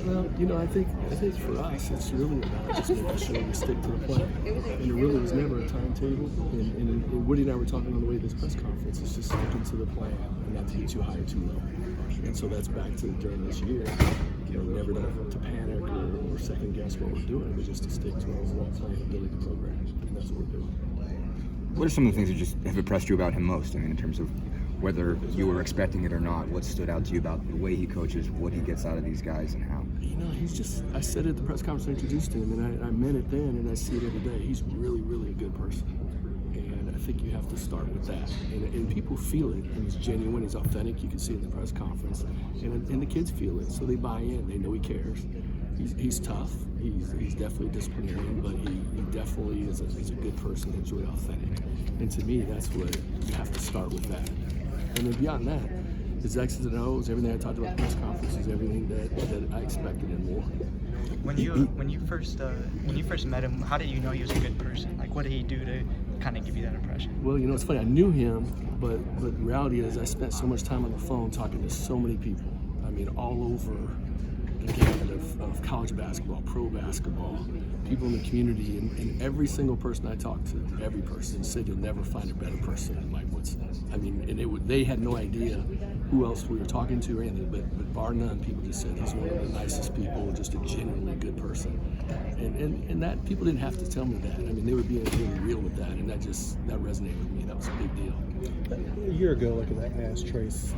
Well, I think for us, it's really about just making sure we stick to the plan. And there really was never a timetable. And Woody and I were talking on the way to this press conference. It's just sticking to the plan and not to get too high or too low. And so that's back to during this year. Never to panic or second guess what we're doing, but just to stick to our overall plan of building the program. And that's what we're doing. What are some of the things that just have impressed you about him most? I mean, in terms of whether you were expecting it or not, what stood out to you about the way he coaches, what he gets out of these guys, and how? He's just, I said it at the press conference I introduced him, and I meant it then, and I see it every day. He's really, really a good person. And I think you have to start with that. And people feel it, and he's genuine, he's authentic. You can see it in the press conference. And the kids feel it, so they buy in. They know he cares. He's tough. He's definitely a disciplinarian, but he definitely is a good person. He's really authentic. And to me, that's what you have to start with that. And then beyond that, his X's and O's, everything I talked about at the press conference is everything that I expected and more. When you first met him, how did you know he was a good person? Like, what did he do to kind of give you that impression? Well, it's funny. I knew him, but the reality is I spent so much time on the phone talking to so many people. I mean, all over the gamut of college basketball, pro basketball, people in the community, and every single person I talked to, every person said you'll never find a better person than Mike Woodson. I mean, and they had no idea who else we were talking to or anything, but bar none, people just said he's one of the nicest people, just a genuinely good person. And that people didn't have to tell me that. I mean, they were being really real with that, and that resonated with me. That was a big deal. A year ago, I asked Trace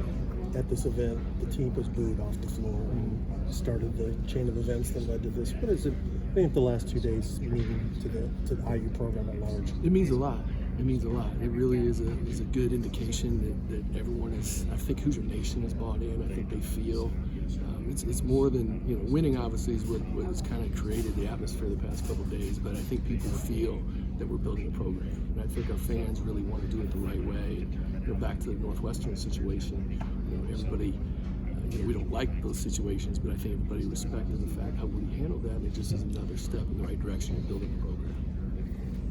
at this event, the team was booed off the floor and started the chain of events that led to this. What is it? I think the last 2 days mean to the IU program at large? It means a lot. It means a lot. It really is a good indication that everyone is. I think Hoosier Nation is bought in. I think they feel it's more than winning. Obviously, is what has kind of created the atmosphere the past couple of days. But I think people feel that we're building a program, and I think our fans really want to do it the right way. Back to the Northwestern situation. Everybody. We don't like those situations, but I think everybody respected the fact how we handled that, and it just is another step in the right direction in building the program.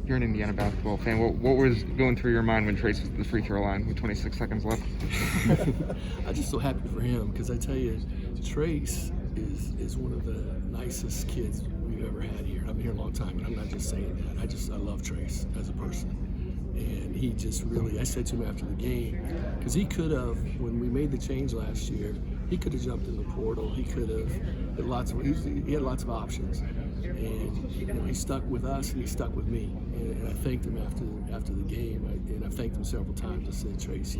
You're an Indiana basketball fan. What was going through your mind when Trace was at the free throw line with 26 seconds left? I'm just so happy for him, because I tell you, Trace is one of the nicest kids we've ever had here. I've been here a long time, and I'm not just saying that. I love Trace as a person. And he just really, I said to him after the game, because he could have, when we made the change last year, he could have jumped in the portal. He could have he had lots of options. And he stuck with us, and he stuck with me. And I thanked him after the game, and I thanked him several times. I said, Trace,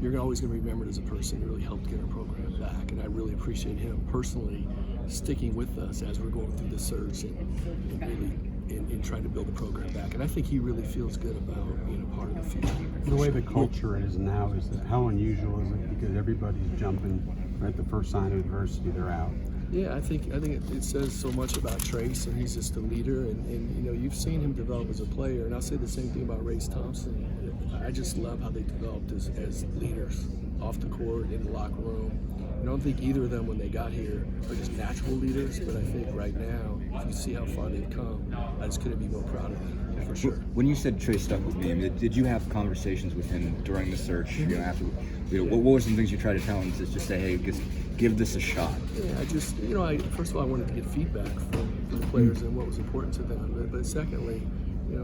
you're always going to be remembered as a person who really helped get our program back. And I really appreciate him personally sticking with us as we're going through the search and really in trying to build the program back. And I think he really feels good about being a part of the future. The way the culture is now, how unusual is it? Because everybody's jumping at the first sign of adversity, they're out. Yeah, I think it says so much about Trace, and he's just a leader. And you've seen him develop as a player, and I'll say the same thing about Race Thompson. I just love how they developed as leaders off the court, in the locker room. I don't think either of them, when they got here, are just natural leaders, but I think right now, if you see how far they've come, I just couldn't be more proud of them, for sure. When you said Trace stuck with me, did you have conversations with him during the search? After, what were some things you tried to tell him to just say, hey, just give this a shot? Yeah, first of all, I wanted to get feedback from the players and what was important to them, but secondly,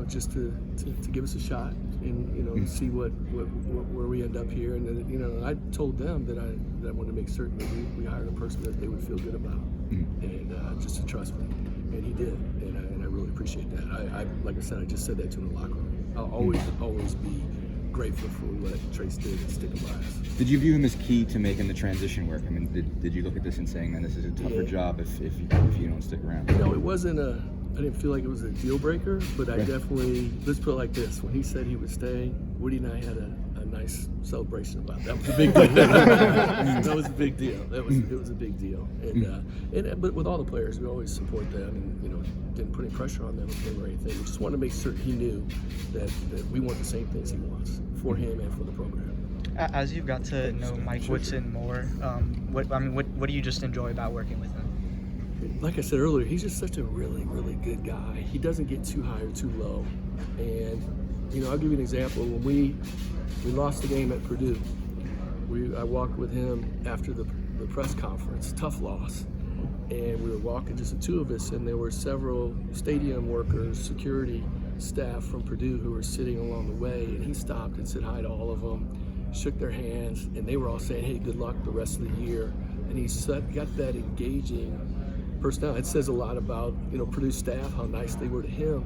just to give us a shot and see where we end up here. And then I told them that I wanted to make certain that we hired a person that they would feel good about, and just to trust me, and he did, and I really appreciate that. I like I said, I just said that to him in the locker room. I'll always be grateful for what Trace did and sticking by us. Did you view him as key to making the transition work? I mean, did you look at this and saying, man, this is a tougher job if you don't stick around? It wasn't I didn't feel like it was a deal breaker, but I definitely, let's put it like this, when he said he would stay, Woody and I had a nice celebration about that. That was a big deal. That was a big deal. It was a big deal. But with all the players, we always support them, and didn't put any pressure on them or anything. We just wanted to make certain he knew that we want the same things he wants for him and for the program. As you've got to know Mike Woodson more, what do you just enjoy about working with him? Like I said earlier, he's just such a really, really good guy. He doesn't get too high or too low. And, I'll give you an example. When we lost the game at Purdue, I walked with him after the press conference, tough loss. and we were walking, just the two of us, and there were several stadium workers, security staff from Purdue who were sitting along the way, and he stopped and said hi to all of them, shook their hands, and they were all saying, hey, good luck the rest of the year. And he got that engaging personality. It says a lot about, Purdue staff, how nice they were to him,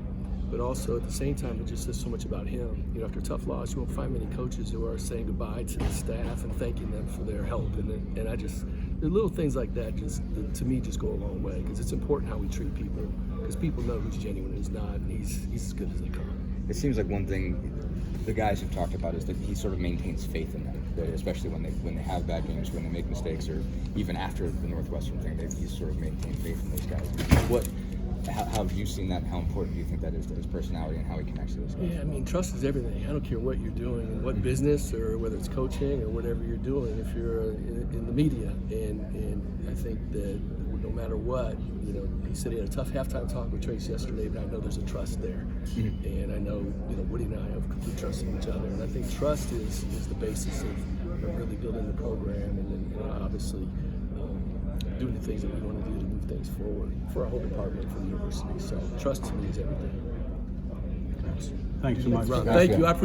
but also at the same time, it just says so much about him. After a tough loss, you won't find many coaches who are saying goodbye to the staff and thanking them for their help. And I just, the little things like that just, to me, just go a long way, because it's important how we treat people, because people know who's genuine and who's not, and he's as good as they come. It seems like one thing the guys have talked about is that he sort of maintains faith in them, especially when they have bad games, when they make mistakes, or even after the Northwestern thing, he's sort of maintained faith in those guys. How have you seen that? How important do you think that is to his personality and how he connects to those guys? Yeah, I mean, trust is everything. I don't care what you're doing, in what business, or whether it's coaching or whatever you're doing, if you're in the media. And I think that no matter what, he said he had a tough halftime talk with Trace yesterday, but I know there's a trust there. And I know, Woody and I have complete trust in each other. And I think trust is the basis of really building the program, and then obviously doing the things that we want to do to move things forward for our whole department, for the university. So trust to me is everything. Thanks so much. Thank you. I